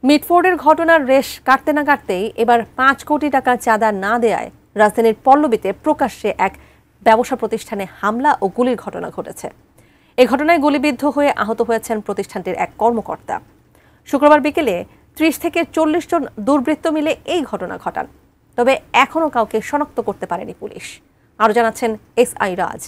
মিটফোর্ডের ঘটনার রেশ কাটতে না কাটতেই এবার ৫ কোটি টাকা চাঁদা না দেয়ায় রাজধানীর পল্লবীতে প্রকাশ্যে এক ব্যবসা প্রতিষ্ঠানে হামলা ও গুলির ঘটনা ঘটেছে। এ ঘটনায় গুলিবিদ্ধ হয়ে আহত হয়েছেন প্রতিষ্ঠানটির এক কর্মকর্তা। শুক্রবার বিকেলে ৩০ থেকে ৪০ জন দুর্বৃত্ত মিলে এই ঘটনা ঘটান। তবে এখনও কাউকে শনাক্ত করতে পারেনি পুলিশ। আরও জানাচ্ছেন এসআই রাজ।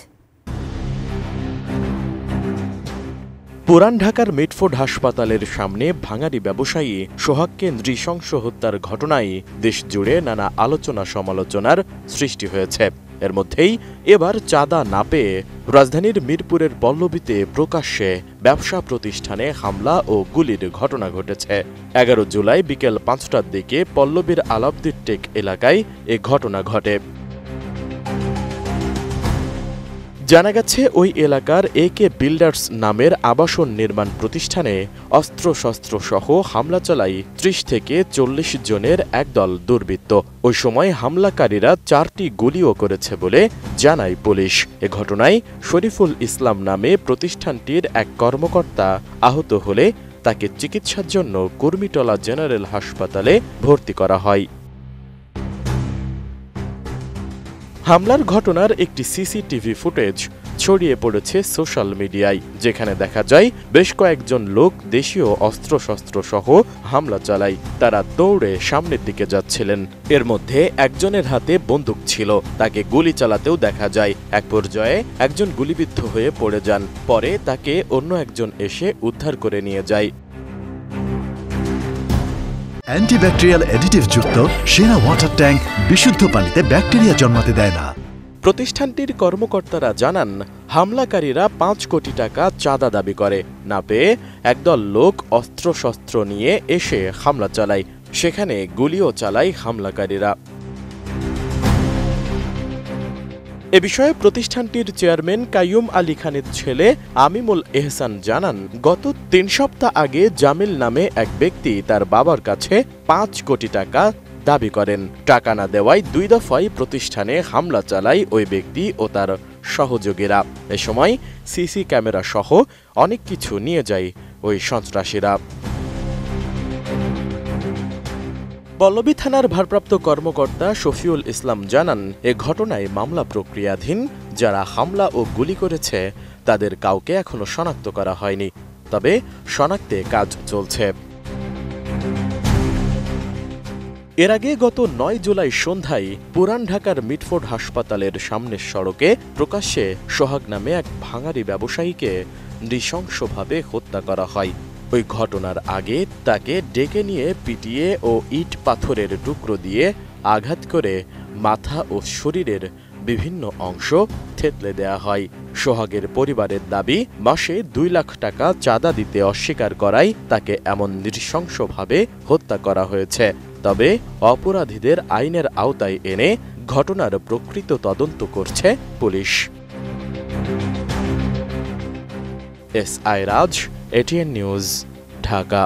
পুরান ঢাকার মিটফোর্ড হাসপাতালের সামনে ভাঙারি ব্যবসায়ী সোহাগকে নৃশংস হত্যার ঘটনায় দেশজুড়ে নানা আলোচনা সমালোচনার সৃষ্টি হয়েছে। এর মধ্যেই এবার চাঁদা না পেয়ে রাজধানীর মিরপুরের পল্লবীতে প্রকাশ্যে ব্যবসা প্রতিষ্ঠানে হামলা ও গুলির ঘটনা ঘটেছে। ১১ জুলাই বিকেল ৫টার দিকে পল্লবীর আলাউদ্দিন টেক এলাকায় এ ঘটনা ঘটে। জানা গেছে ওই এলাকার একে বিল্ডার্স নামের আবাসন নির্মাণ প্রতিষ্ঠানে অস্ত্রশস্ত্র সহ হামলা চালায় ৩০ থেকে ৪০ জনের একদল দুর্বৃত্ত। ওই সময় হামলাকারীরা ৪টি গুলিও করেছে বলে জানায় পুলিশ। এ ঘটনায় শরীফুল ইসলাম নামে প্রতিষ্ঠানটির এক কর্মকর্তা আহত হলে তাকে চিকিৎসার জন্য কুর্মিটোলা জেনারেল হাসপাতালে ভর্তি করা হয়। হামলার ঘটনার একটি সিসিটিভি ফুটেজ ছড়িয়ে পড়েছে সোশ্যাল মিডিয়ায়, যেখানে দেখা যায় বেশ কয়েকজন লোক দেশীয় অস্ত্রশস্ত্র সহ হামলা চালায়। তারা দৌড়ে সামনের দিকে যাচ্ছিলেন। এর মধ্যে একজনের হাতে বন্দুক ছিল, তাকে গুলি চালাতেও দেখা যায়। এক পর্যায়ে একজন গুলিবিদ্ধ হয়ে পড়ে যান, পরে তাকে অন্য একজন এসে উদ্ধার করে নিয়ে যায়। অ্যান্টিব্যাকটেরিয়াল অ্যাডিটিভ যুক্ত সেরা ওয়াটার ট্যাঙ্ক বিশুদ্ধ পানিতে ব্যাকটেরিয়া জন্মাতে দেয় না। প্রতিষ্ঠানটির কর্মকর্তারা জানান, হামলাকারীরা ৫ কোটি টাকা চাঁদা দাবি করে। না পেয়ে একদল লোক অস্ত্রশস্ত্র নিয়ে এসে হামলা চালায়। সেখানে গুলিও চালায় হামলাকারীরা। এ বিষয়ে প্রতিষ্ঠানটির চেয়ারম্যান কাইয়ুম আলী খানের ছেলে আমিমুল এহসান জানান, গত ৩ সপ্তাহ আগে জামিল নামে এক ব্যক্তি তার বাবার কাছে ৫ কোটি টাকা দাবি করেন। টাকা না দেওয়ায় ২ দফায় প্রতিষ্ঠানে হামলা চালায় ওই ব্যক্তি ও তার সহযোগীরা। এ সময় সিসি ক্যামেরা সহ অনেক কিছু নিয়ে যায় ওই সন্ত্রাসীরা। পল্লবী থানার ভারপ্রাপ্ত কর্মকর্তা শফিউল ইসলাম জানান, এ ঘটনায় মামলা প্রক্রিয়াধীন। যারা হামলা ও গুলি করেছে তাদের কাউকে এখনো শনাক্ত করা হয়নি, তবে শনাক্তে কাজ চলছে। এর আগে গত ৯ জুলাই সন্ধ্যায় পুরান ঢাকার মিটফোর্ড হাসপাতালের সামনের সড়কে প্রকাশ্যে সোহাগ নামে এক ভাঙারি ব্যবসায়ীকে নৃশংসভাবে হত্যা করা হয়। ওই ঘটনার আগে তাকে ডেকে নিয়ে পিটিয়ে ও ইট পাথরের টুকরো দিয়ে আঘাত করে মাথা ও শরীরের বিভিন্ন অংশ থেতলে দেয়া হয়। সোহাগের পরিবারের দাবি, মাসে ২ লাখ টাকা চাঁদা দিতে অস্বীকার করায় তাকে এমন নৃশংসভাবে হত্যা করা হয়েছে। তবে অপরাধীদের আইনের আওতায় এনে ঘটনার প্রকৃত তদন্ত করছে পুলিশ। এসআই রাজ, এটিএন নিউজ, ঢাকা।